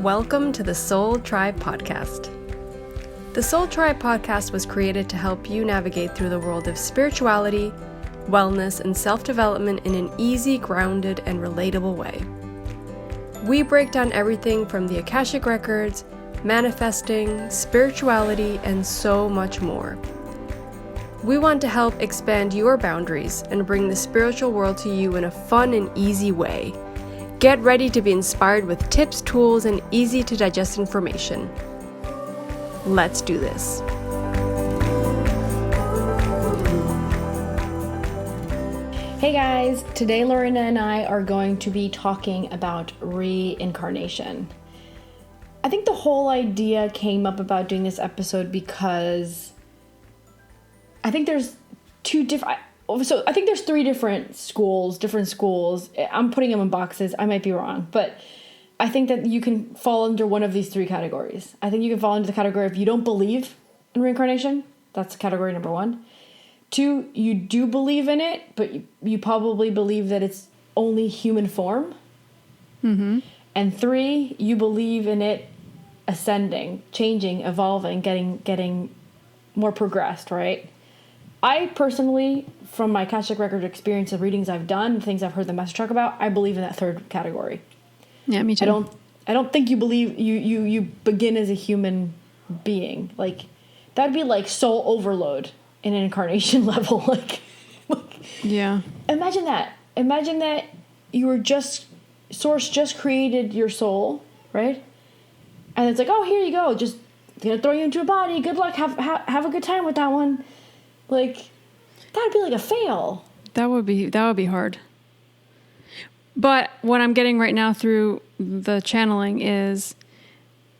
Welcome to the Soul Tribe Podcast. The Soul Tribe Podcast was created to help you navigate through the world of spirituality, wellness, and self-development in an easy, grounded, and relatable way. We break down everything from the Akashic records, manifesting, spirituality, and so much more. We want to help expand your boundaries and bring the spiritual world to you in a fun and easy way. Get ready to be inspired with tips, tools, and easy to digest information. Let's do this. Hey guys, today Lorena and I are going to be talking about reincarnation. I think the whole idea came up about doing this episode because I think there's three different schools. I'm putting them in boxes. I might be wrong, but I think that you can fall under one of these three categories. I think you can fall into the category if you don't believe in reincarnation. That's category number one. 2, you do believe in it, but you probably believe that it's only human form. Mm-hmm. And 3, you believe in it ascending, changing, evolving, getting more progressed, right? I personally, from my Akashic record experience of readings I've done, things I've heard the master talk about, I believe in that third category. Yeah, me too. I don't think you believe you begin as a human being. Like, that'd be like soul overload in an incarnation level. like yeah. Imagine that. Imagine that you were Source just created your soul, right? And it's like, oh, here you go. Just gonna throw you into a body. Good luck. Have a good time with that one. Like, that'd be like a fail. That would be hard. But what I'm getting right now through the channeling is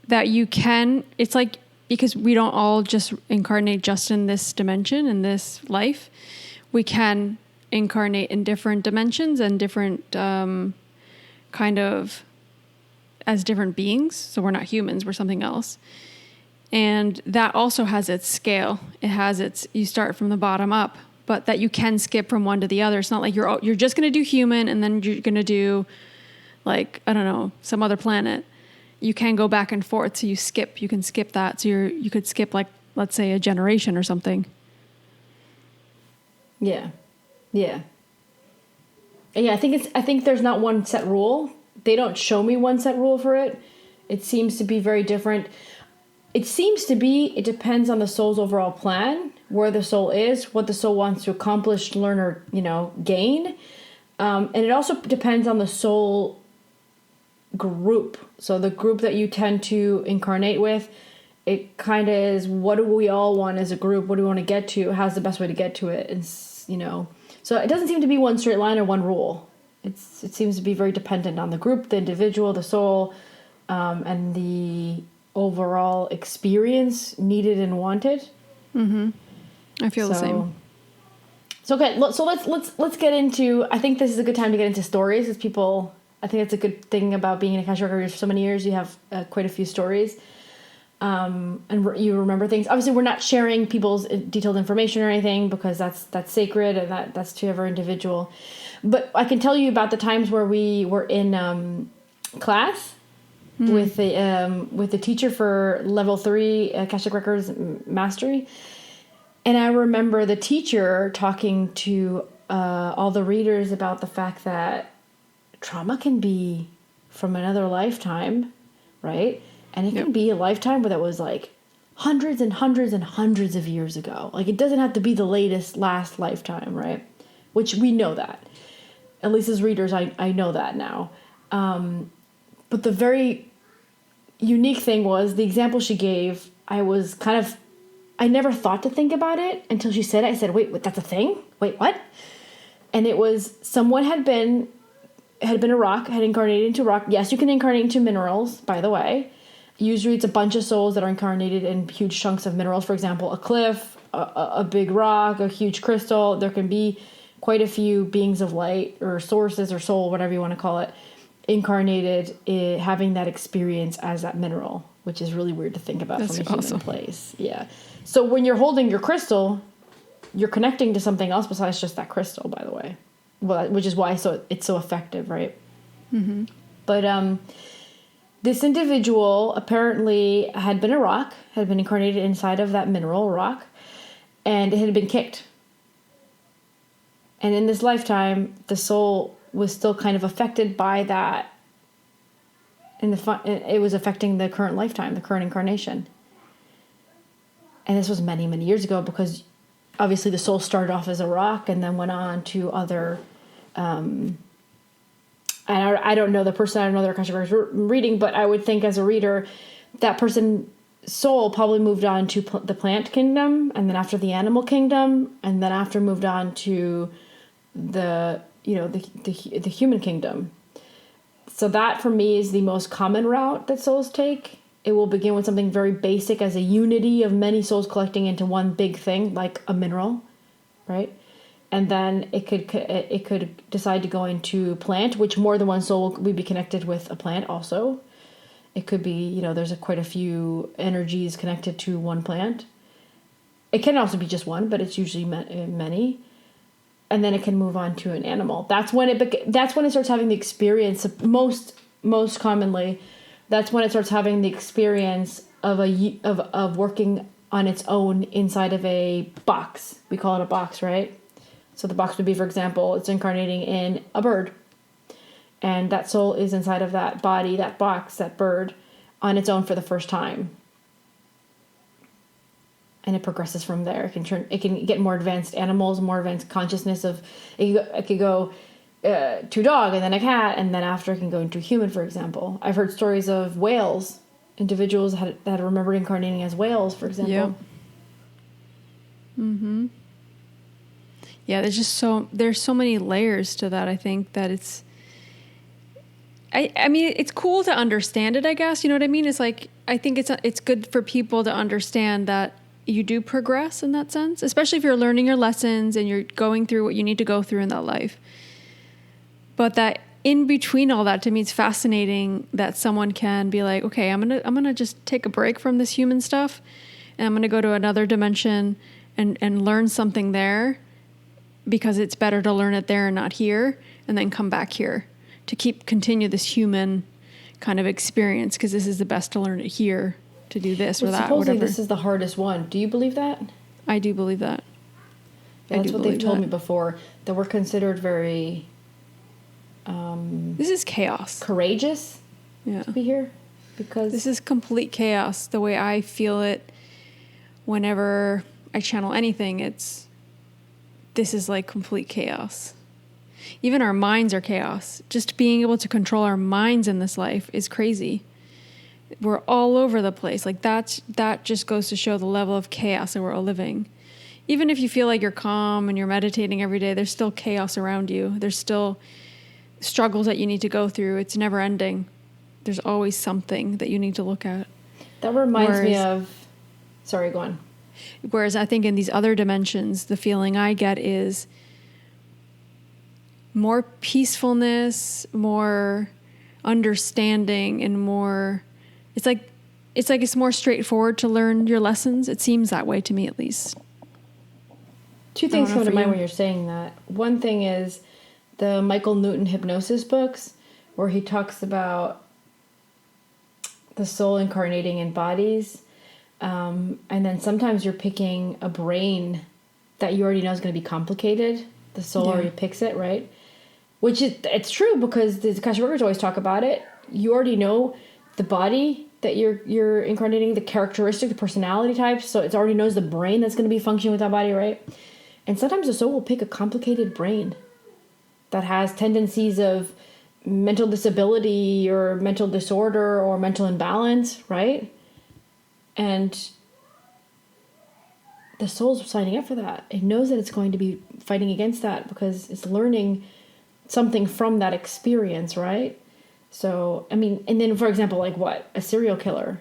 that you can, it's like, because we don't all just incarnate just in this dimension, in this life, we can incarnate in different dimensions and different kind of as different beings. So we're not humans, we're something else. And that also has its scale. It has you start from the bottom up, but that you can skip from one to the other. It's not like you're just going to do human and then you're going to do, like, I don't know, some other planet. You can go back and forth. So you can skip that. So you could skip, like, let's say a generation or something. Yeah. Yeah. Yeah. I think there's not one set rule. They don't show me one set rule for it. It seems to be very different. It depends on the soul's overall plan, where the soul is, what the soul wants to accomplish, learn, or, gain. And it also depends on the soul group. So the group that you tend to incarnate with, it kind of is, what do we all want as a group? What do we want to get to? How's the best way to get to it? And, so it doesn't seem to be one straight line or one rule. It seems to be very dependent on the group, the individual, the soul, and the overall experience needed and wanted. Mm-hmm. I feel the same. So okay, so let's get into. I think this is a good time to get into stories, because people. I think that's a good thing about being in Akashic records for so many years. You have quite a few stories, and you remember things. Obviously, we're not sharing people's detailed information or anything, because that's sacred and that's to every individual. But I can tell you about the times where we were in class. With the teacher for level 3 Akashic Records Mastery. And I remember the teacher talking to all the readers about the fact that trauma can be from another lifetime, right? And it can be a lifetime that was like hundreds and hundreds and hundreds of years ago. Like, it doesn't have to be the last lifetime, right? Which we know that. At least as readers, I know that now. But the very unique thing was the example she gave. I never thought to think about it until she said it. I said, wait, that's a thing? Wait, what? And it was someone had been a rock, had incarnated into rock. Yes, you can incarnate into minerals, by the way. Usually it's a bunch of souls that are incarnated in huge chunks of minerals. For example, a cliff, a big rock, a huge crystal. There can be quite a few beings of light or sources or soul, whatever you want to call it, incarnated, having that experience as that mineral, which is really weird to think about. That's from a human place. Yeah. So when you're holding your crystal, you're connecting to something else besides just that crystal, by the way. Well, which is why it's so effective, right? Mm-hmm. But This individual apparently had been a rock, had been incarnated inside of that mineral rock, and it had been kicked. And in this lifetime, the soul was still kind of affected by that. It was affecting the current lifetime, the current incarnation. And this was many, many years ago, because obviously the soul started off as a rock and then went on to other... I don't know the person, I don't know their Akashic reading, but I would think as a reader, that person's soul probably moved on to the plant kingdom, and then after the animal kingdom, and then after moved on to the human kingdom. So that for me is the most common route that souls take. It will begin with something very basic as a unity of many souls collecting into one big thing, like a mineral, right? And then it could decide to go into plant, which more than one soul will be connected with a plant also. It could be, there's quite a few energies connected to one plant. It can also be just one, but it's usually many. And then it can move on to an animal. That's when it starts having the experience of most commonly. That's when it starts having the experience of working on its own inside of a box. We call it a box, right? So the box would be, for example, it's incarnating in a bird. And that soul is inside of that body, that box, that bird, on its own for the first time. And it progresses from there. It can get more advanced animals, more advanced consciousness of, it could go to a dog and then a cat, and then after it can go into a human, for example. I've heard stories of whales, individuals that remembered incarnating as whales, for example. Yep. Mm-hmm. Yeah, there's so many layers to that. I think that it's, I mean, it's cool to understand it, I guess. You know what I mean? It's like, I think it's good for people to understand that you do progress in that sense, especially if you're learning your lessons and you're going through what you need to go through in that life. But that in between all that, to me, it's fascinating that someone can be like, okay, I'm gonna just take a break from this human stuff, and I'm gonna go to another dimension and learn something there, because it's better to learn it there and not here, and then come back here to continue this human kind of experience, because this is the best to learn it here, to do this or that, supposedly whatever. This is the hardest one. Do you believe that? I do believe that. That's what they've told me before, that we're considered very... this is chaos. Courageous to be here, because... This is complete chaos. The way I feel it whenever I channel anything, this is like complete chaos. Even our minds are chaos. Just being able to control our minds in this life is crazy. We're all over the place. Like that just goes to show the level of chaos that we're all living. Even if you feel like you're calm and you're meditating every day, there's still chaos around you. There's still struggles that you need to go through. It's never ending. There's always something that you need to look at. That reminds me of... Sorry, go on. Whereas I think in these other dimensions, the feeling I get is more peacefulness, more understanding, and more... It's like it's more straightforward to learn your lessons. It seems that way to me, at least. Two things come to mind when you're saying that. One thing is the Michael Newton hypnosis books, where he talks about the soul incarnating in bodies. And then sometimes you're picking a brain that you already know is going to be complicated. The soul already picks it, right? It's true, because the Akashic records always talk about it. You already know the body that you're incarnating, the characteristic, the personality types. So it already knows the brain that's going to be functioning with that body, right? And sometimes the soul will pick a complicated brain that has tendencies of mental disability or mental disorder or mental imbalance, right? And the soul's signing up for that. It knows that it's going to be fighting against that because it's learning something from that experience, right? So, I mean, and then, for example, like what? A serial killer.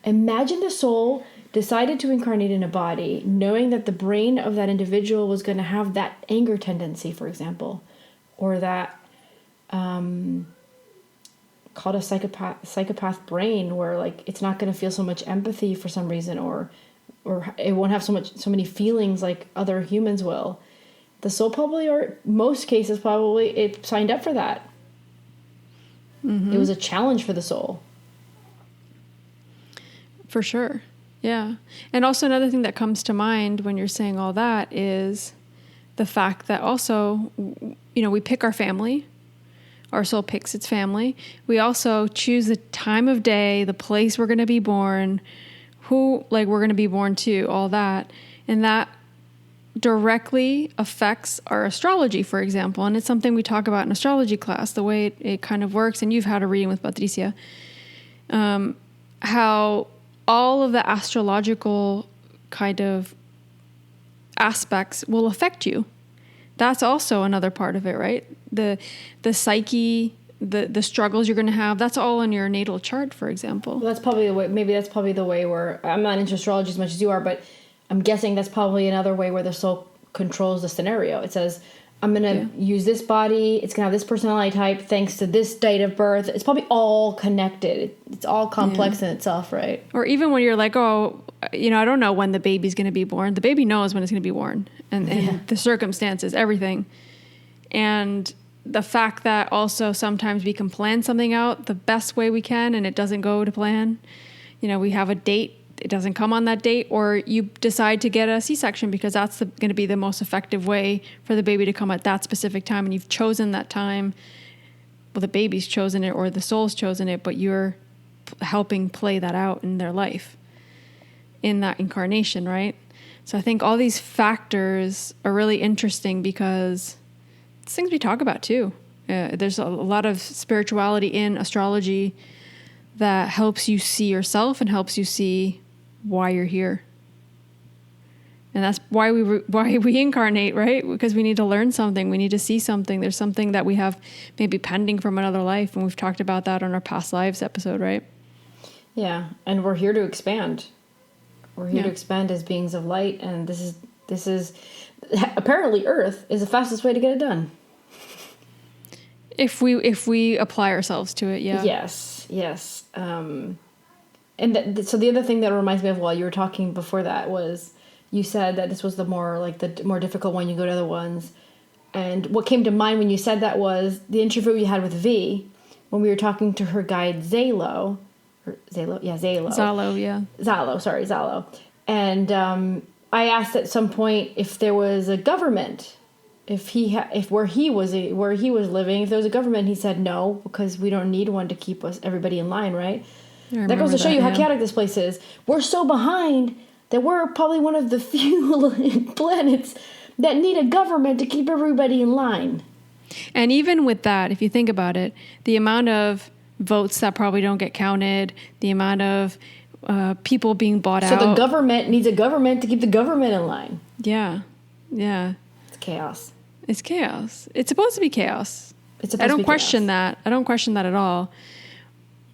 Imagine the soul decided to incarnate in a body knowing that the brain of that individual was going to have that anger tendency, for example, or that called a psychopath brain, where like it's not going to feel so much empathy for some reason, or it won't have so many feelings like other humans will. The soul probably, or most cases probably, it signed up for that. Mm-hmm. It was a challenge for the soul. For sure. Yeah. And also another thing that comes to mind when you're saying all that is the fact that also, we pick our family. Our soul picks its family. We also choose the time of day, the place we're going to be born, who we're going to be born to, all that. And that directly affects our astrology, for example. And it's something we talk about in astrology class, the way it kind of works. And you've had a reading with Patricia. How all of the astrological kind of aspects will affect you. That's also another part of it, right? The psyche, the struggles you're going to have, that's all in your natal chart, for example. Well, that's probably the way, maybe that's probably the way where, I'm not into astrology as much as you are, but I'm guessing that's probably another way where the soul controls the scenario. It says, I'm going to use this body, it's going to have this personality type, thanks to this date of birth. It's probably all connected. It's all complex in itself, right? Or even when you're like, oh, I don't know when the baby's going to be born. The baby knows when it's going to be born. And the circumstances, everything. And the fact that also sometimes we can plan something out the best way we can and it doesn't go to plan. We have a date, it doesn't come on that date, or you decide to get a C-section because that's going to be the most effective way for the baby to come at that specific time, and you've chosen that time. Well, the baby's chosen it or the soul's chosen it, but you're helping play that out in their life in that incarnation, right? So I think all these factors are really interesting because it's things we talk about too. There's a lot of spirituality in astrology that helps you see yourself and helps you see why you're here. And that's why we incarnate, right? Because we need to learn something. We need to see something. There's something that we have maybe pending from another life. And we've talked about that on our past lives episode, right? Yeah. And we're here to expand. We're here to expand as beings of light. And this is apparently Earth is the fastest way to get it done. If we apply ourselves to it. Yeah. Yes. So the other thing that reminds me of while you were talking before that was you said that this was the more difficult one. You go to other ones, and what came to mind when you said that was the interview you had with V when we were talking to her guide Zalo. Zalo. And I asked at some point if there was a government, if where he was living, if there was a government. He said no, because we don't need one to keep everybody in line, right? That goes to show you how chaotic this place is. We're so behind that we're probably one of the few planets that need a government to keep everybody in line. And even with that, if you think about it, the amount of votes that probably don't get counted, the amount of people being bought out. So the government needs a government to keep the government in line. Yeah. It's chaos. It's chaos. It's supposed to be chaos. I don't question that. I don't question that at all.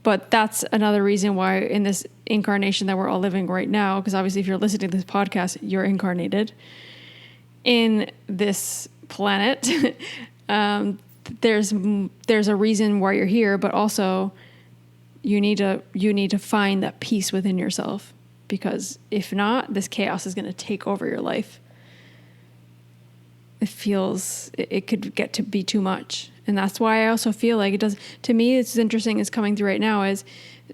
But that's another reason why in this incarnation that we're all living right now, because obviously if you're listening to this podcast, you're incarnated in this planet. There's a reason why you're here, but also you need to find that peace within yourself, because if not, this chaos is going to take over your life. It could get to be too much. And that's why I also feel like it does, to me, it's interesting is coming through right now is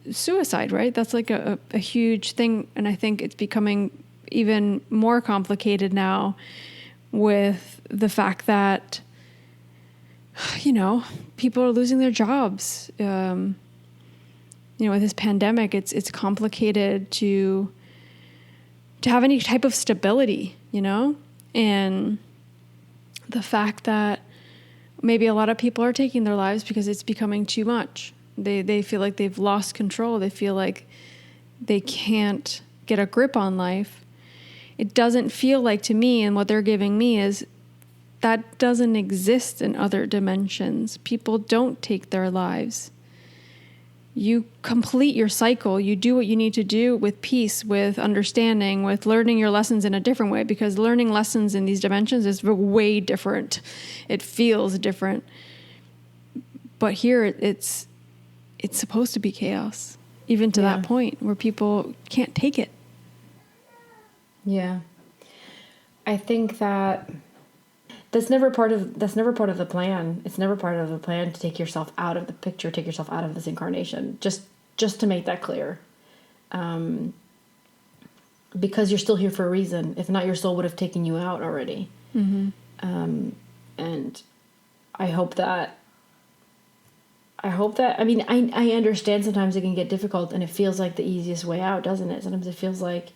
suicide, right? That's like a huge thing. And I think it's becoming even more complicated now with the fact that, people are losing their jobs. With this pandemic, it's complicated to have any type of stability, and the fact that maybe a lot of people are taking their lives because it's becoming too much. They feel like they've lost control. They feel like they can't get a grip on life. It doesn't feel like to me, and what they're giving me is that doesn't exist in other dimensions. People don't take their lives. You complete your cycle. You do what you need to do with peace, with understanding, with learning your lessons in a different way, because learning lessons in these dimensions is way different. It feels different. But here it's supposed to be chaos, even to that point where people can't take it. Yeah. I think that's never part of the plan. It's never part of the plan to take yourself out of the picture, take yourself out of this incarnation. Just to make that clear. because you're still here for a reason. If not, your soul would have taken you out already. Mm-hmm. And I hope that, I mean, I understand sometimes it can get difficult and it feels like the easiest way out, doesn't it? Sometimes it feels like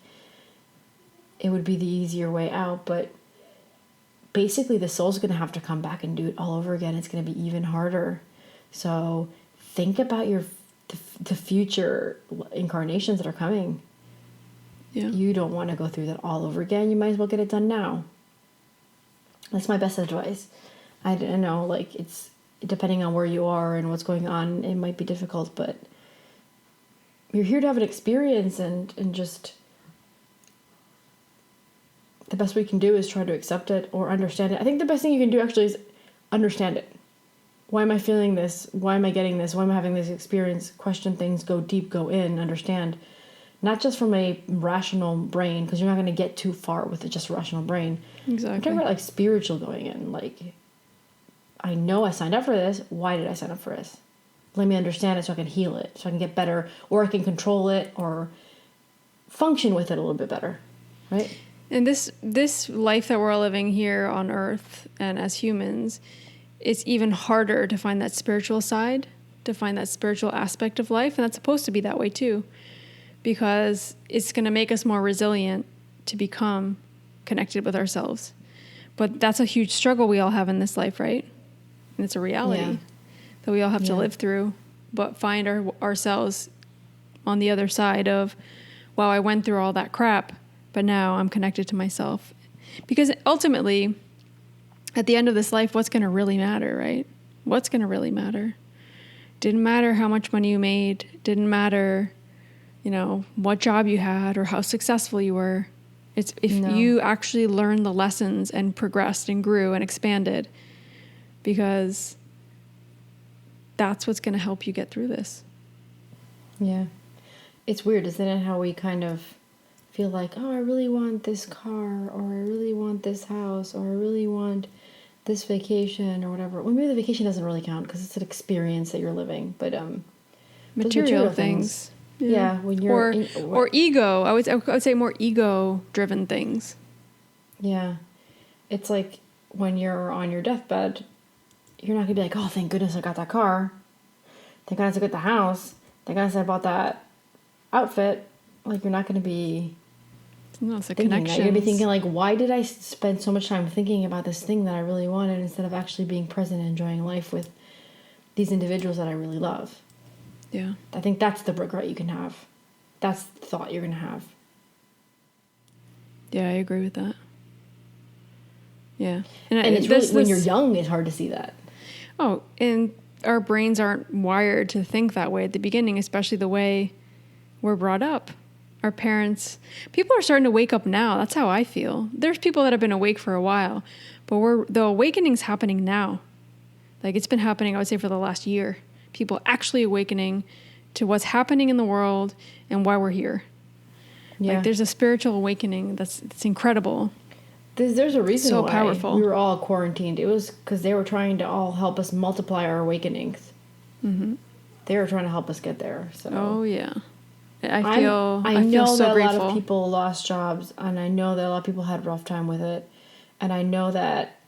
it would be the easier way out, but basically the soul's going to have to come back and do it all over again. It's going to be even harder. So think about the future incarnations that are coming. Yeah. You don't want to go through that all over again. You might as well get it done now. That's my best advice. I don't know, like, it's depending on where you are and what's going on, it might be difficult, but you're here to have an experience, and just the best we can do is try to accept it or understand it. I think the best thing you can do actually is understand it. Why am I feeling this? Why am I getting this? Why am I having this experience? Question things, go deep, go in, understand. Not just from a rational brain, because you're not going to get too far with just a rational brain. Exactly. I'm talking about like spiritual going in. Like, I know I signed up for this. Why did I sign up for this? Let me understand it so I can heal it, so I can get better, or I can control it or function with it a little bit better, right? And this life that we're all living here on Earth and as humans, it's even harder to find that spiritual side, to find that spiritual aspect of life. And that's supposed to be that way too, because it's going to make us more resilient to become connected with ourselves. But that's a huge struggle we all have in this life, right? And it's a reality that we all have to live through, but find ourselves on the other side of, wow, I went through all that crap, but now I'm connected to myself. Because ultimately, at the end of this life, what's going to really matter, right? What's going to really matter? Didn't matter how much money you made. Didn't matter, what job you had or how successful you were. It's if you actually learned the lessons and progressed and grew and expanded, because that's what's going to help you get through this. Yeah. It's weird, isn't it, how we kind of feel like, oh, I really want this car, or I really want this house, or I really want this vacation or whatever. Well, maybe the vacation doesn't really count because it's an experience that you're living, but material things. Yeah, when you're or ego. I would say more ego-driven things. Yeah, it's like when you're on your deathbed, you're not gonna be like, oh, thank goodness I got that car. Thank goodness I got the house. Thank goodness I bought that outfit. Like, you're not gonna be. No, it's a connection. connection. You're gonna be thinking like, why did I spend so much time thinking about this thing that I really wanted instead of actually being present and enjoying life with these individuals that I really love? Yeah. I think that's the regret you can have. That's the thought you're gonna have. Yeah, I agree with that. Yeah. And it's really, when you're young, it's hard to see that. Oh, and our brains aren't wired to think that way at the beginning, especially the way we're brought up. Our parents, people are starting to wake up now. That's how I feel. There's people that have been awake for a while, but the awakening's happening now. Like, it's been happening, I would say, for the last year. People actually awakening to what's happening in the world and why we're here. Yeah. Like, there's a spiritual awakening it's incredible. There's a reason why powerful. We were all quarantined. It was because they were trying to all help us multiply our awakenings. Mm-hmm. They were trying to help us get there. So. Oh, yeah. I know feel so that grateful. A lot of people lost jobs, and I know that a lot of people had a rough time with it, and I know that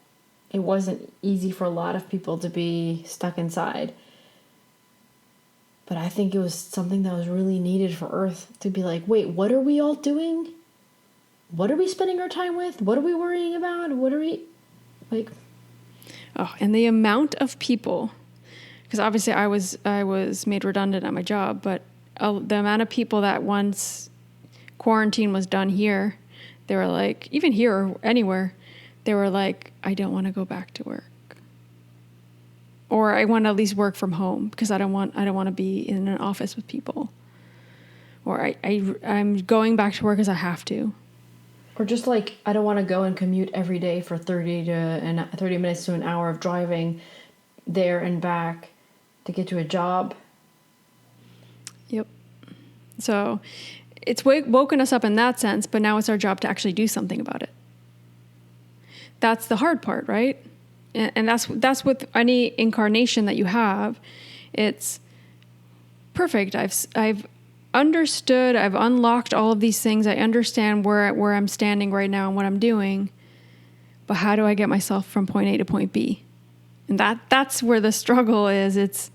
it wasn't easy for a lot of people to be stuck inside. But I think it was something that was really needed for Earth to be like, wait, what are we all doing? What are we spending our time with? What are we worrying about? What are we, like? Oh, and the amount of people, because obviously I was made redundant at my job, but the amount of people that once quarantine was done here, they were like, even here or anywhere, they were like, I don't want to go back to work. Or I want to at least work from home because I don't want to be in an office with people. Or I'm going back to work because I have to. Or just like, I don't want to go and commute every day for 30 minutes to an hour of driving there and back to get to a job. Yep. So it's woken us up in that sense, but now it's our job to actually do something about it. That's the hard part, right? And that's with any incarnation that you have. It's perfect. understood, I've unlocked all of these things. I understand where I'm standing right now and what I'm doing. But how do I get myself from point A to point B? And that's where the struggle is. It's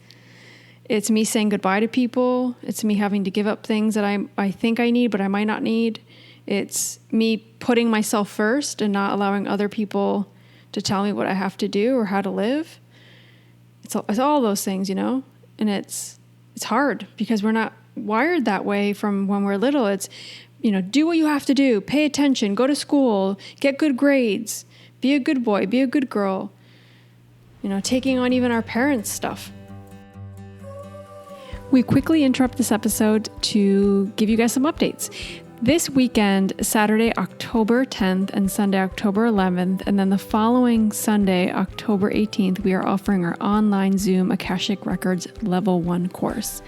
me saying goodbye to people. It's me having to give up things that I think I need, but I might not need. It's me putting myself first and not allowing other people to tell me what I have to do or how to live. It's all those things, you know? And it's hard because we're not wired that way from when we're little. It's, you know, do what you have to do, pay attention, go to school, get good grades, be a good boy, be a good girl. You know, taking on even our parents' stuff. We quickly interrupt this episode to give you guys some updates. This weekend, Saturday, October 10th and Sunday, October 11th, and then the following Sunday, October 18th, we are offering our online Zoom Akashic Records Level 1 course.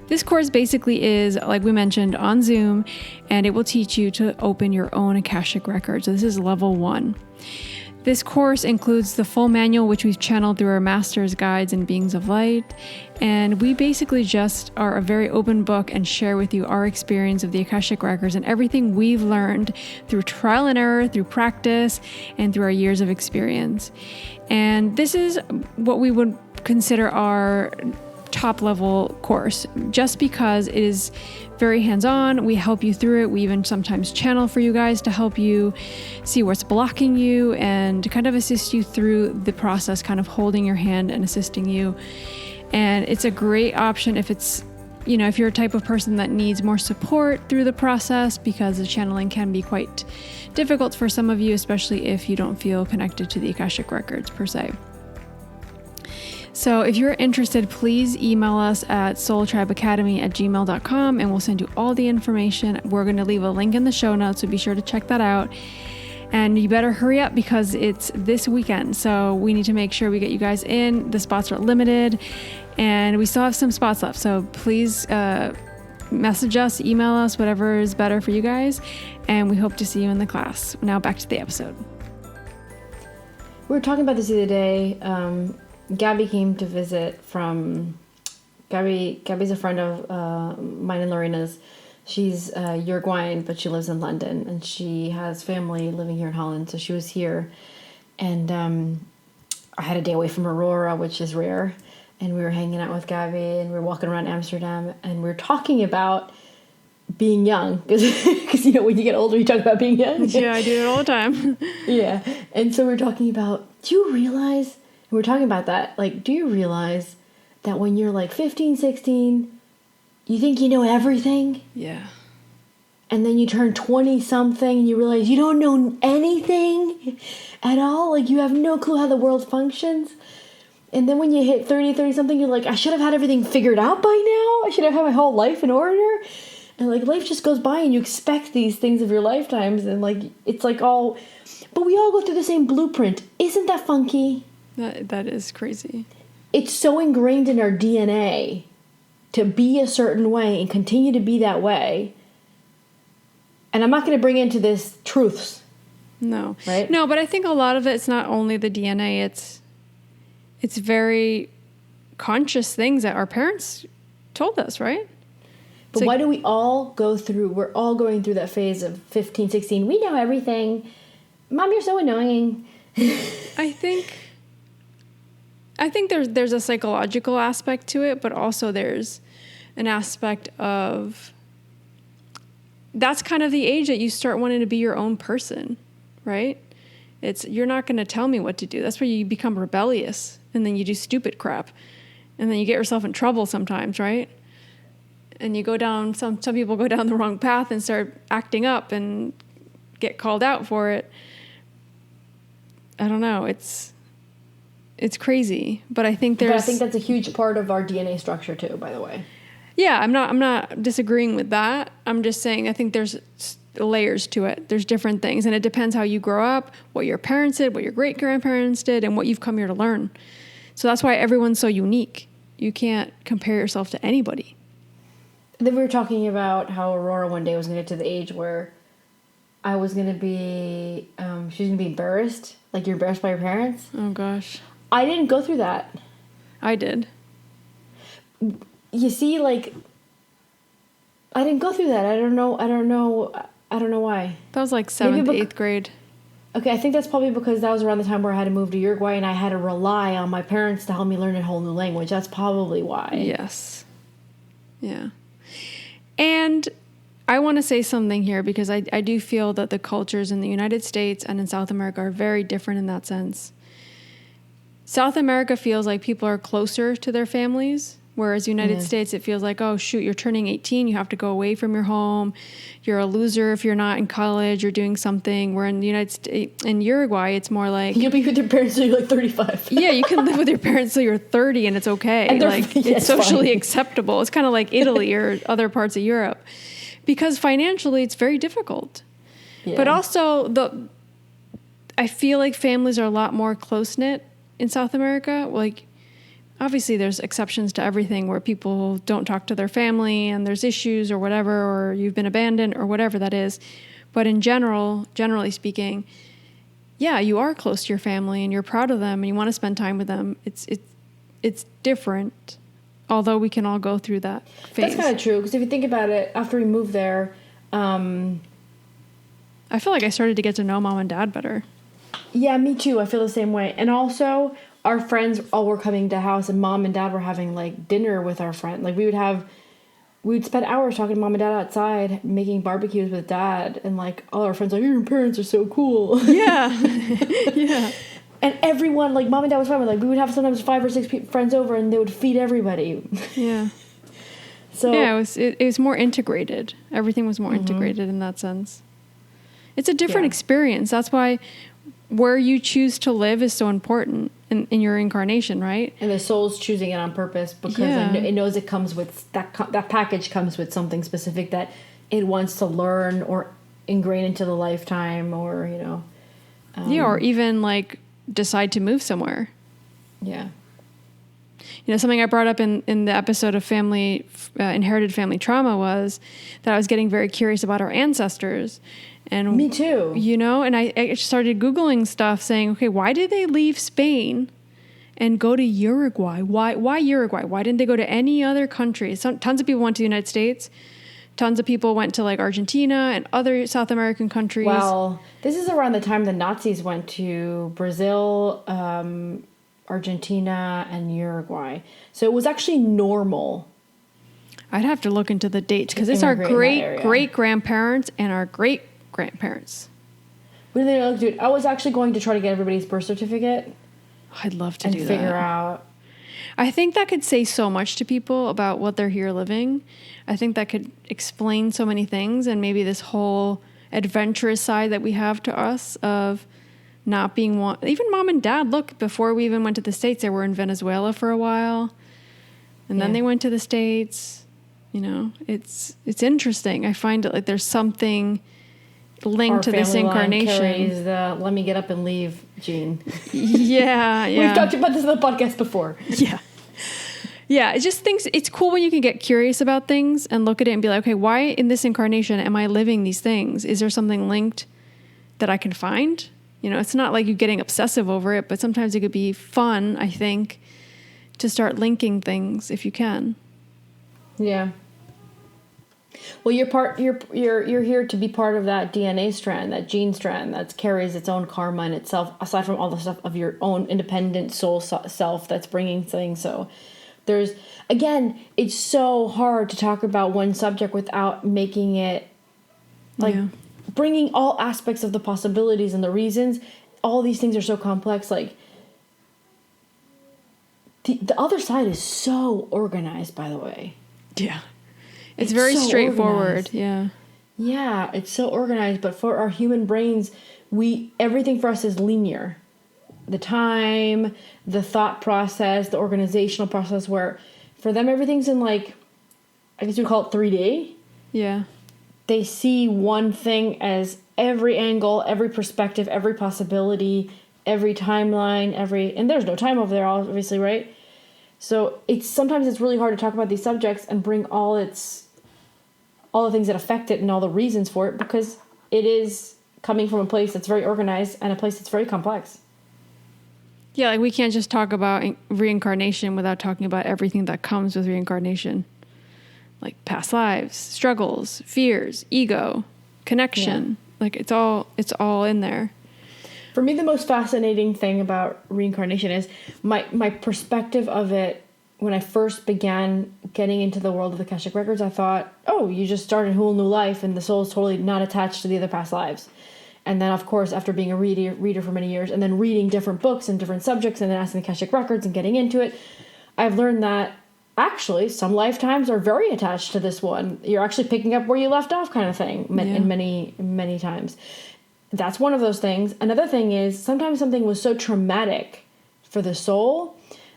This course basically is, like we mentioned, on Zoom, and it will teach you to open your own Akashic records. So this is Level 1. This course includes the full manual, which we've channeled through our Masters Guides and Beings of Light. And we basically just are a very open book and share with you our experience of the Akashic Records and everything we've learned through trial and error, through practice, and through our years of experience. And this is what we would consider our top level course, just because it is very hands-on. We help you through it. We even sometimes channel for you guys to help you see what's blocking you and kind of assist you through the process, kind of holding your hand and assisting you. And it's a great option if it's, you know, if you're a type of person that needs more support through the process, because the channeling can be quite difficult for some of you, especially if you don't feel connected to the Akashic Records per se. So if you're interested, please email us at soultribeacademy@gmail.com and we'll send you all the information. We're going to leave a link in the show notes, so be sure to check that out. And you better hurry up because it's this weekend. So we need to make sure we get you guys in. The spots are limited and we still have some spots left. So please message us, email us, whatever is better for you guys. And we hope to see you in the class. Now back to the episode. We were talking about this the other day. Gabby came to visit from... Gabby's a friend of mine and Lorena's. She's Uruguayan, but she lives in London, and she has family living here in Holland, so she was here. And I had a day away from Aurora, which is rare, and we were hanging out with Gabby, and we were walking around Amsterdam, and we were talking about being young, because you know, when you get older, you talk about being young. Yeah, I do it all the time. Yeah, and so we were talking about, do you realize... We're talking about that. Like, do you realize that when you're like 15, 16, you think you know everything? Yeah. And then you turn 20 something and you realize you don't know anything at all. Like, you have no clue how the world functions. And then when you hit 30 something, you're like, I should have had everything figured out by now. I should have had my whole life in order. And like, life just goes by and you expect these things of your lifetimes. And like, it's like all, but we all go through the same blueprint. Isn't that funky? That is crazy. It's so ingrained in our DNA to be a certain way and continue to be that way. And I'm not going to bring into this truths. No. Right? No, but I think a lot of it's not only the DNA. It's very conscious things that our parents told us, right? But why do we all go through, we're all going through that phase of 15, 16. We know everything. Mom, you're so annoying. I think there's a psychological aspect to it, but also there's an aspect of, that's kind of the age that you start wanting to be your own person, right? You're not going to tell me what to do. That's where you become rebellious, and then you do stupid crap, and then you get yourself in trouble sometimes, right? And you go down, some people go down the wrong path and start acting up and get called out for it. I don't know. It's crazy, but I think that's a huge part of our DNA structure too, by the way. Yeah, I'm not disagreeing with that. I'm just saying I think there's layers to it. There's different things, and it depends how you grow up, what your parents did, what your great-grandparents did, and what you've come here to learn. So that's why everyone's so unique. You can't compare yourself to anybody. And then we were talking about how Aurora one day was going to get to the age where I was going to be, she was going to be embarrassed, like you're embarrassed by your parents. Oh, gosh. I didn't go through that. I did. You see, like, I didn't go through that. I don't know why. That was like 7th, 8th grade. Okay, I think that's probably because that was around the time where I had to move to Uruguay and I had to rely on my parents to help me learn a whole new language. That's probably why. Yes. Yeah. And I want to say something here because I do feel that the cultures in the United States and in South America are very different in that sense. South America feels like people are closer to their families, whereas United States, it feels like, oh, shoot, you're turning 18, you have to go away from your home. You're a loser if you're not in college or doing something. Where in the United States, in Uruguay, it's more like... You'll be with your parents until you're like 35. Yeah, you can live with your parents until you're 30 and it's okay. And like it's socially acceptable. It's kind of like Italy or other parts of Europe. Because financially, it's very difficult. Yeah. But also, I feel like families are a lot more close-knit in South America. Like, obviously, there's exceptions to everything where people don't talk to their family and there's issues or whatever, or you've been abandoned or whatever that is. But in generally speaking, yeah, you are close to your family and you're proud of them and you want to spend time with them. It's different. Although we can all go through that phase. That's kind of true, because if you think about it, after we moved there... I feel like I started to get to know mom and dad better. Yeah, me too. I feel the same way. And also, our friends all were coming to the house, and mom and dad were having, like, dinner with our friend. Like, we'd spend hours talking to mom and dad outside, making barbecues with dad, and, like, all our friends are like, your parents are so cool. Yeah. Yeah. And everyone, like, mom and dad was fine. Like, we would have sometimes 5 or 6 friends over, and they would feed everybody. Yeah. So yeah, it was more integrated. Everything was more integrated in that sense. It's a different experience. That's why where you choose to live is so important in your incarnation, right? And the soul's choosing it on purpose because it knows it comes with that package comes with something specific that it wants to learn or ingrain into the lifetime, or or even like decide to move somewhere. Yeah. Something I brought up in the episode of inherited family trauma was that I was getting very curious about our ancestors. And me too. And I started Googling stuff saying, okay, why did they leave Spain and go to Uruguay? Why Uruguay? Why didn't they go to any other country? Tons of people went to the United States. Tons of people went to like Argentina and other South American countries. Well, this is around the time the Nazis went to Brazil, Argentina, and Uruguay. So it was actually normal. I'd have to look into the dates because it's our great-grandparents and our great-grandparents. What do they look, dude? I was actually going to try to get everybody's birth certificate. I'd love to do that. And figure out. I think that could say so much to people about what they're here living. I think that could explain so many things, and maybe this whole adventurous side that we have to us of not being even mom and dad, look, before we even went to the States, they were in Venezuela for a while. And then they went to the States. It's interesting. I find it like there's something linked to this incarnation. Carries the let me get up and leave gene. Yeah. We've talked about this in the podcast before. Yeah. Yeah, it just thinks it's cool when you can get curious about things and look at it and be like, okay, why in this incarnation am I living these things? Is there something linked that I can find? It's not like you're getting obsessive over it, but sometimes it could be fun, I think, to start linking things if you can. Yeah. Well, you're here to be part of that DNA strand, that gene strand that carries its own karma in itself, aside from all the stuff of your own independent soul self that's bringing things. So it's so hard to talk about one subject without making it bringing all aspects of the possibilities and the reasons. All these things are so complex. Like the other side is so organized, by the way. Yeah. It's very so straightforward. Organized. Yeah, it's so organized, but for our human brains, everything for us is linear. The time, the thought process, the organizational process, where for them everything's in I guess we call it 3D. Yeah. They see one thing as every angle, every perspective, every possibility, every timeline, and there's no time over there, obviously, right? So sometimes it's really hard to talk about these subjects and bring all the things that affect it and all the reasons for it, because it is coming from a place that's very organized and a place that's very complex. Yeah, we can't just talk about reincarnation without talking about everything that comes with reincarnation. like past lives, struggles, fears, ego, connection. Like it's all in there. For me, the most fascinating thing about reincarnation is my perspective of it. When I first began getting into the world of Akashic Records, I thought, oh, you just started a whole new life and the soul is totally not attached to the other past lives. And then, of course, after being a reader for many years and then reading different books and different subjects and then asking Akashic Records and getting into it, I've learned that actually some lifetimes are very attached to this one. You're actually picking up where you left off kind of thing in many times. That's one of those things. Another thing is sometimes something was so traumatic for the soul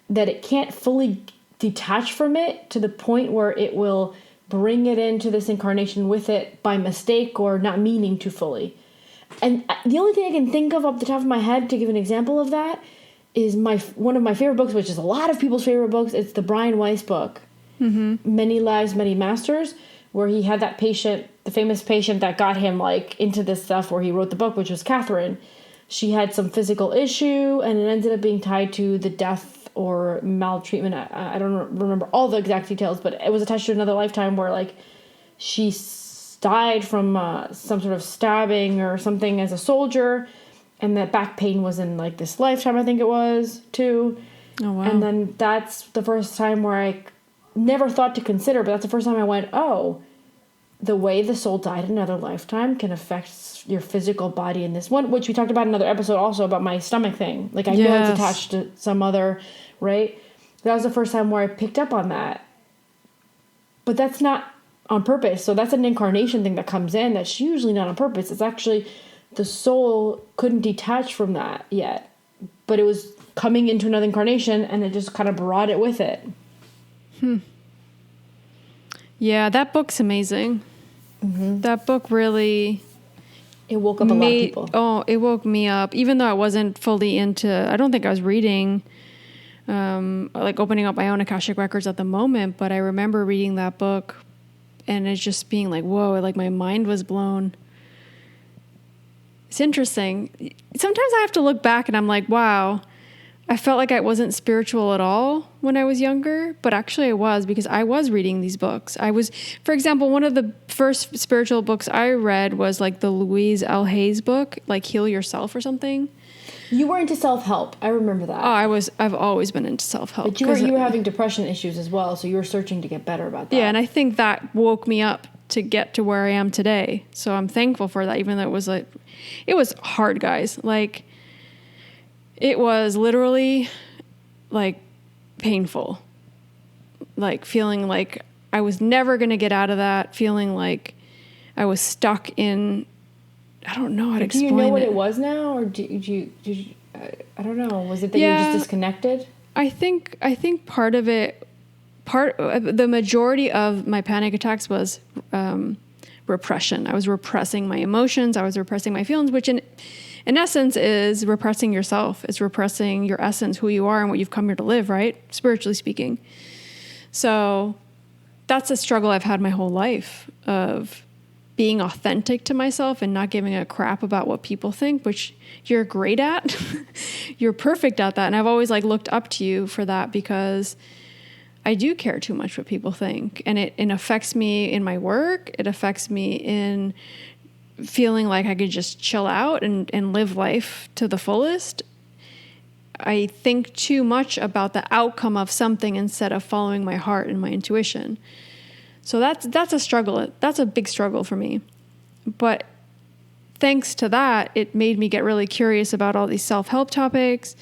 that it can't fully detach from it to the point where it will bring it into this incarnation with it by mistake or not meaning to fully. And the only thing I can think of off the top of my head to give an example of that is one of my favorite books, which is a lot of people's favorite books. It's the Brian Weiss book, Many Lives, Many Masters, where he had that patient, the famous patient that got him like into this stuff where he wrote the book, which was Catherine. She had some physical issue and it ended up being tied to the death or maltreatment. I don't remember all the exact details, but it was attached to another lifetime where like she died from some sort of stabbing or something as a soldier, and that back pain was in like this lifetime, I think it was too. Oh wow. And then that's the first time where I never thought to consider, but that's the first time I went, oh, the way the soul died in another lifetime can affect your physical body in this one, which we talked about in another episode also about my stomach thing. Like I know it's attached to some other, right? That was the first time where I picked up on that. But that's not on purpose. So that's an incarnation thing that comes in that's usually not on purpose. It's actually the soul couldn't detach from that yet, but it was coming into another incarnation and it just kind of brought it with it. Yeah, that book's amazing. That book really... It woke up a lot of people. Oh, it woke me up. Even though I wasn't fully into... I don't think I was reading, like opening up my own Akashic Records at the moment, but I remember reading that book and it's just being like, whoa, like my mind was blown. It's interesting. Sometimes I have to look back and I'm like, wow, I felt like I wasn't spiritual at all when I was younger, but actually I was, because I was reading these books. I was, for example, one of the first spiritual books I read was like the Louise L. Hayes book, like Heal Yourself or something. You were into self-help. I remember that. Oh, I've always been into self-help. But you were having depression issues as well, so you were searching to get better about that. Yeah, and I think that woke me up to get to where I am today. So I'm thankful for that, even though it was hard, guys. Like, it was literally like painful, like feeling like I was never going to get out of that, feeling like I was stuck in, I don't know how to explain it. Do you know what it was now? Or did you I don't know. Was it that you were just disconnected? I think part of it, the majority of my panic attacks was repression. I was repressing my emotions. I was repressing my feelings, which in essence is repressing yourself. It's repressing your essence, who you are and what you've come here to live, right? Spiritually speaking. So that's a struggle I've had my whole life, of being authentic to myself and not giving a crap about what people think, which you're great at. You're perfect at that. And I've always looked up to you for that, because I do care too much what people think. And it affects me in my work. It affects me in feeling like I could just chill out and live life to the fullest. I think too much about the outcome of something instead of following my heart and my intuition. So that's a struggle. That's a big struggle for me. But thanks to that, it made me get really curious about all these self-help topics.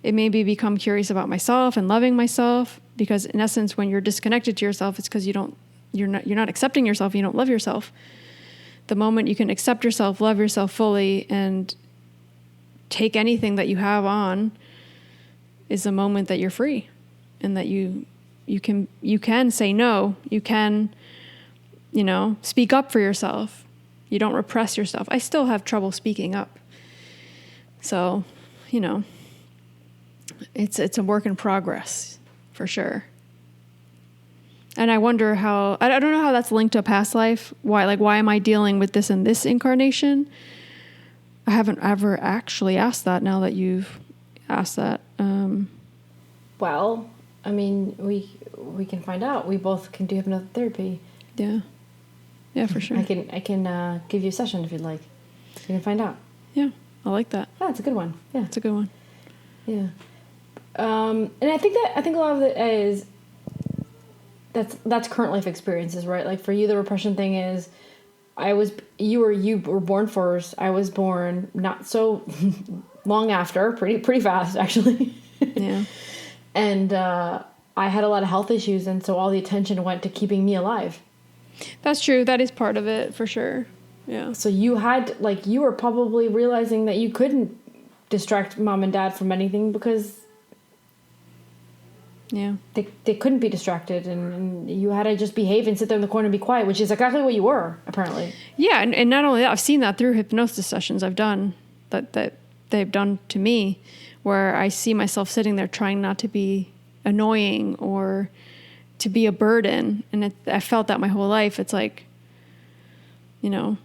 It made me become curious about myself and loving myself, because in essence, when you're disconnected to yourself, it's because you're not accepting yourself. You don't love yourself. The moment you can accept yourself, love yourself fully, and take anything that you have on, is the moment that you're free, and that you can say no. You can, speak up for yourself. You don't repress yourself. I still have trouble speaking up. So, it's a work in progress for sure. And I wonder how, I don't know how that's linked to a past life. Why am I dealing with this in this incarnation? I haven't ever actually asked that, now that you've asked that. Well, I mean, we can find out. We both can do hypnotherapy. Yeah. Yeah, for sure. I can give you a session if you'd like. You can find out. Yeah, I like that. Oh, it's a good one. Yeah, It's a good one. Yeah. And I think a lot of it is that's current life experiences, right? Like for you, the repression thing is you were born first. I was born not so long after, pretty fast actually. Yeah. And I had a lot of health issues, and so all the attention went to keeping me alive. That's true. That is part of it for sure. Yeah. So you were probably realizing that you couldn't distract mom and dad from anything because they couldn't be distracted, and you had to just behave and sit there in the corner and be quiet, which is exactly what you were, apparently. Yeah, and not only that, I've seen that through hypnosis sessions I've done that they've done to me, where I see myself sitting there trying not to be annoying or to be a burden, and I felt that my whole life. It's like, I don't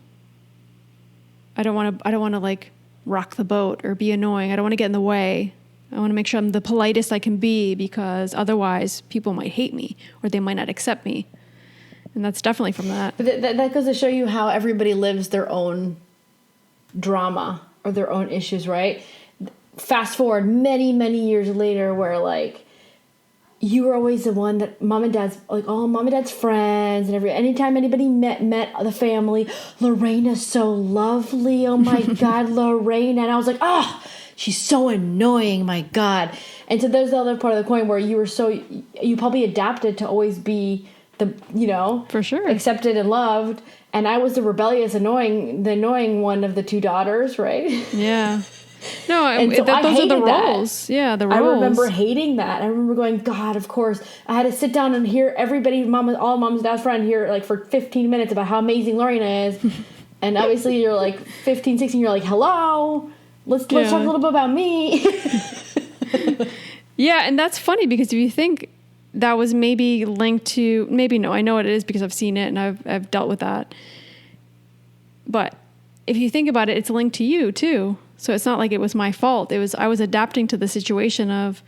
want to like rock the boat or be annoying. I don't want to get in the way. I want to make sure I'm the politest I can be, because otherwise people might hate me or they might not accept me. And that's definitely from that. But that goes to show you how everybody lives their own drama or their own issues, right? Fast forward many, many years later, where like you were always the one that mom and dad's friends, and anytime anybody met the family, Lorena's so lovely. Oh my God, Lorena. And I was like, oh, she's so annoying. My God. And so there's the other part of the coin where you probably adapted to always be for sure, accepted and loved. And I was the rebellious, the annoying one of the two daughters, right? Yeah. No, so those are the roles. That. Yeah, the roles. I remember hating that. I remember going, God, of course. I had to sit down and hear everybody, all mom's dad's friend, hear like for 15 minutes about how amazing Lorena is. And obviously you're like 15, 16, you're like, hello, let's talk a little bit about me. Yeah, and that's funny because if you think that was maybe linked to, maybe no, I know what it is because I've seen it and I've dealt with that. But if you think about it, it's linked to you too. So it's not like it was my fault. I was adapting to the situation of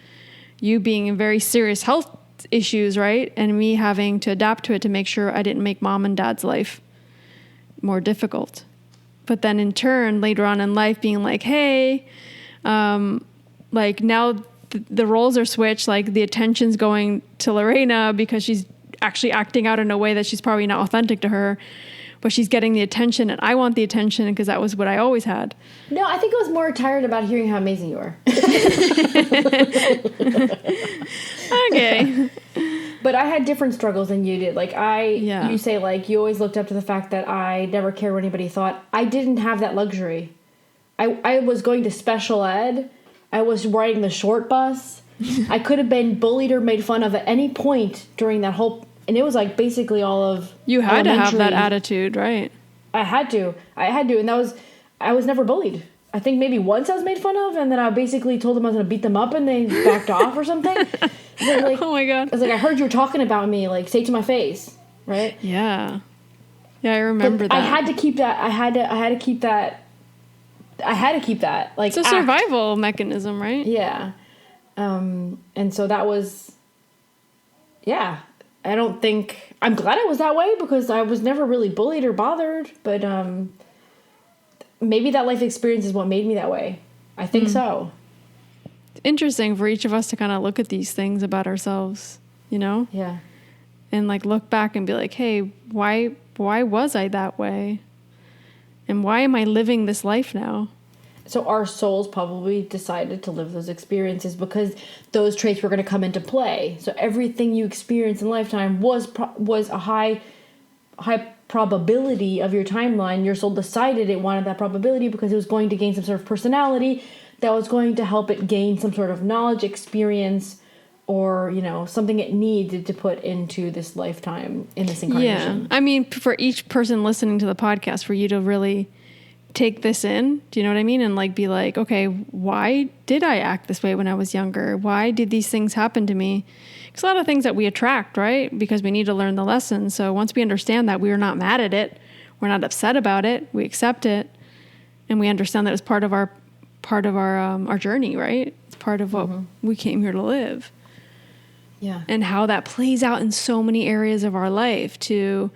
you being in very serious health issues, right? And me having to adapt to it to make sure I didn't make mom and dad's life more difficult. But then in turn, later on in life, being like, hey, like now the roles are switched, like the attention's going to Lorena because she's actually acting out in a way that she's probably not authentic to her. But she's getting the attention, and I want the attention because that was what I always had. No, I think I was more tired about hearing how amazing you are. Okay. But I had different struggles than you did. Like you say, like, you always looked up to the fact that I never cared what anybody thought. I didn't have that luxury. I was going to special ed. I was riding the short bus. I could have been bullied or made fun of at any point during that whole... And it was like basically all of you had to have that attitude, right? I had to, and I was never bullied. I think maybe once I was made fun of, and then I basically told them I was going to beat them up, and they backed off or something. Like, oh my God! I was like, I heard you were talking about me, like, say it to my face, right? Yeah, I remember that. I had to keep that. I had to keep that. Like, it's a survival mechanism, right? Yeah, and so that was, yeah. I'm glad I was that way because I was never really bullied or bothered, but maybe that life experience is what made me that way. I think so. It's interesting for each of us to kind of look at these things about ourselves, Yeah. And like look back and be like, hey, why was I that way? And why am I living this life now? So our souls probably decided to live those experiences because those traits were going to come into play. So everything you experienced in lifetime was a high probability of your timeline. Your soul decided it wanted that probability because it was going to gain some sort of personality that was going to help it gain some sort of knowledge, experience, or, something it needed to put into this lifetime in this incarnation. Yeah. I mean, for each person listening to the podcast, for you to really take this in, do you know what I mean? And like be like, okay, why did I act this way when I was younger? Why did these things happen to me? Because a lot of things that we attract, right? Because we need to learn the lesson. So once we understand that, we are not mad at it, we're not upset about it, we accept it, and we understand that it's part of our journey, right? It's part of what we came here to live. Yeah. And how that plays out in so many areas of our life, to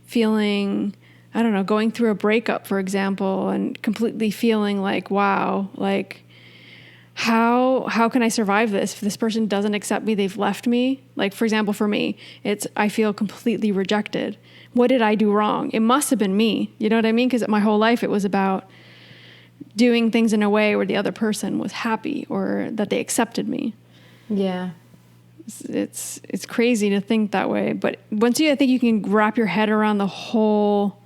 feeling, I don't know, going through a breakup, for example, and completely feeling like, wow, like, how can I survive this? If this person doesn't accept me, they've left me. Like, for example, for me, I feel completely rejected. What did I do wrong? It must have been me. You know what I mean? Because my whole life it was about doing things in a way where the other person was happy or that they accepted me. Yeah. It's crazy to think that way. But I think you can wrap your head around the whole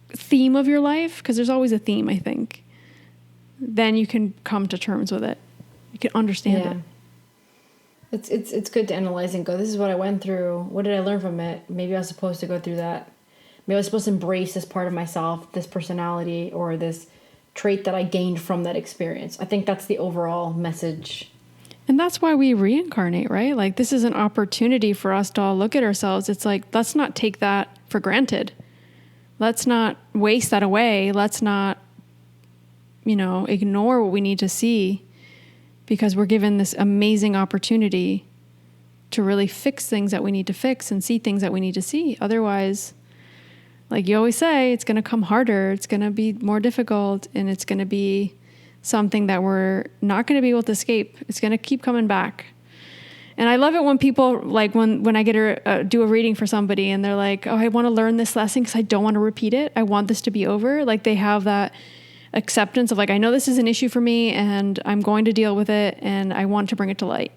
theme of your life, because there's always a theme, I think, then you can come to terms with it. You can understand it. It's good to analyze and go, this is what I went through. What did I learn from it? Maybe I was supposed to go through that. Maybe I was supposed to embrace this part of myself, this personality, or this trait that I gained from that experience. I think that's the overall message. And that's why we reincarnate, right? Like, this is an opportunity for us to all look at ourselves. It's like, let's not take that for granted. Let's not waste that away. Let's not, ignore what we need to see, because we're given this amazing opportunity to really fix things that we need to fix and see things that we need to see. Otherwise, like you always say, it's going to come harder. It's going to be more difficult, and it's going to be something that we're not going to be able to escape. It's going to keep coming back. And I love it when people, like when I get to do a reading for somebody and they're like, oh, I want to learn this lesson because I don't want to repeat it. I want this to be over. Like, they have that acceptance of like, I know this is an issue for me and I'm going to deal with it and I want to bring it to light.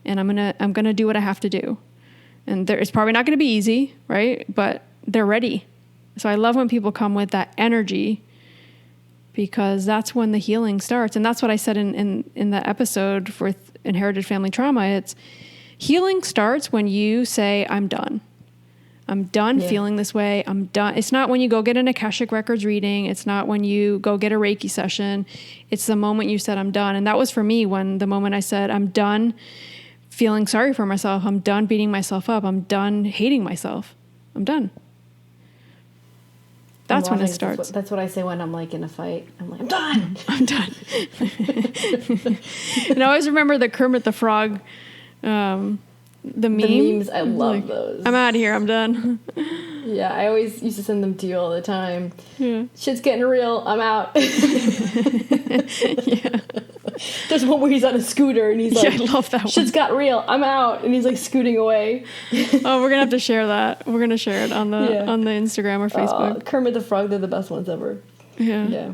And I'm going to do what I have to do. And it's probably not going to be easy, right? But they're ready. So I love when people come with that energy, because that's when the healing starts. And that's what I said in the episode with inherited family trauma. It's healing starts when you say, I'm done. I'm done feeling this way. I'm done. It's not when you go get an Akashic Records reading. It's not when you go get a Reiki session. It's the moment you said, I'm done. And that was for me when the moment I said, I'm done feeling sorry for myself. I'm done beating myself up. I'm done hating myself. I'm done. That's when it starts. That's what I say when I'm like in a fight. I'm like, I'm done. I'm done. And I always remember the Kermit the Frog, the memes. I love those. I'm out of here. I'm done. Yeah, I always used to send them to you all the time. Yeah. Shit's getting real. I'm out. Yeah. There's one where he's on a scooter and he's like, I love that one. Shit's got real. I'm out. And he's like scooting away. Oh, we're going to have to share that. We're going to share it on the Instagram or Facebook. Kermit the Frog, they're the best ones ever. Yeah.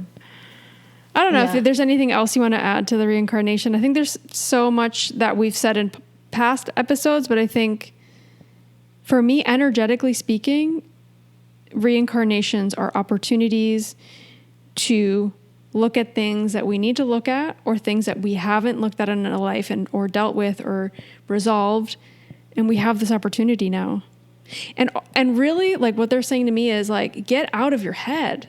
I don't know if there's anything else you want to add to the reincarnation. I think there's so much that we've said in past episodes, but I think for me, energetically speaking, reincarnations are opportunities to look at things that we need to look at, or things that we haven't looked at in our life or dealt with or resolved. And we have this opportunity now. And really, like, what they're saying to me is like, get out of your head.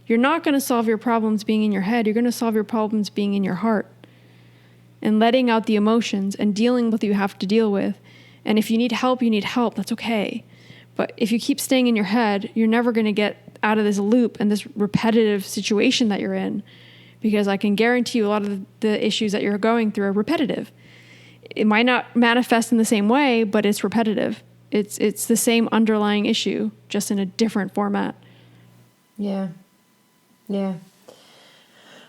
You're not going to solve your problems being in your head. You're going to solve your problems being in your heart and letting out the emotions and dealing with what you have to deal with. And if you need help, you need help. That's okay. But if you keep staying in your head, you're never going to get out of this loop and this repetitive situation that you're in, because I can guarantee you a lot of the issues that you're going through are repetitive. It might not manifest in the same way, but it's repetitive. It's the same underlying issue, just in a different format. Yeah.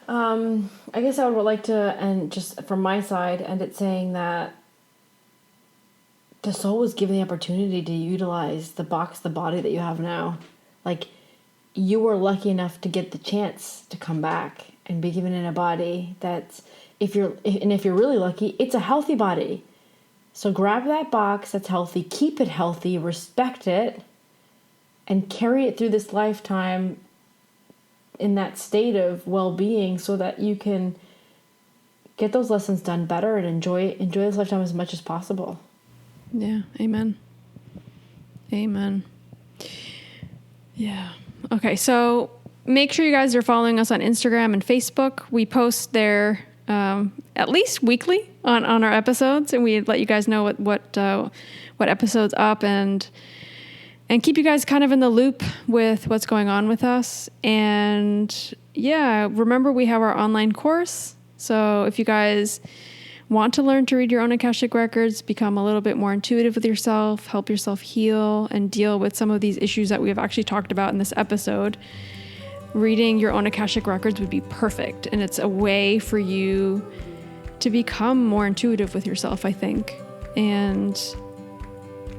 I guess I would like to end, just from my side, end it saying that the soul was given the opportunity to utilize the body that you have now. Like, you were lucky enough to get the chance to come back and be given in a body that's, if you're really lucky, it's a healthy body. So grab that box that's healthy, keep it healthy, respect it, and carry it through this lifetime in that state of well-being, so that you can get those lessons done better and enjoy this lifetime as much as possible. Yeah. Amen. Yeah. Okay. So make sure you guys are following us on Instagram and Facebook. We post there at least weekly on our episodes, and we let you guys know what episode's up, and keep you guys kind of in the loop with what's going on with us. And yeah, remember we have our online course. So if you guys want to learn to read your own Akashic records, become a little bit more intuitive with yourself, help yourself heal and deal with some of these issues that we have actually talked about in this episode, reading your own Akashic records would be perfect. And it's a way for you to become more intuitive with yourself, I think. And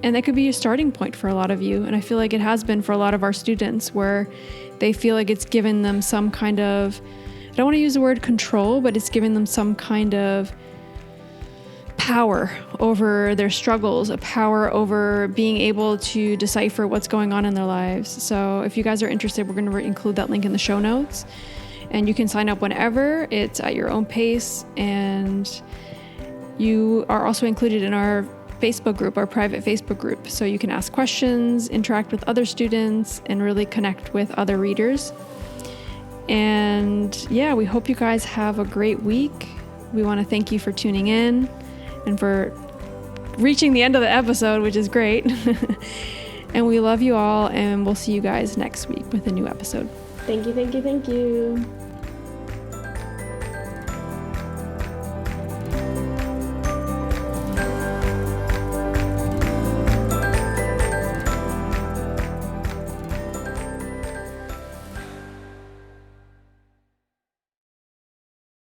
that could be a starting point for a lot of you. And I feel like it has been for a lot of our students, where they feel like it's given them some kind of, I don't want to use the word control, but it's given them some kind of power over their struggles, a power over being able to decipher what's going on in their lives. So if you guys are interested, we're going to include that link in the show notes, and you can sign up whenever. It's at your own pace, and you are also included in our Facebook group, our private Facebook group. So you can ask questions, interact with other students, and really connect with other readers. And yeah, we hope you guys have a great week. We want to thank you for tuning in and for reaching the end of the episode, which is great. And we love you all, and we'll see you guys next week with a new episode. Thank you, thank you, thank you.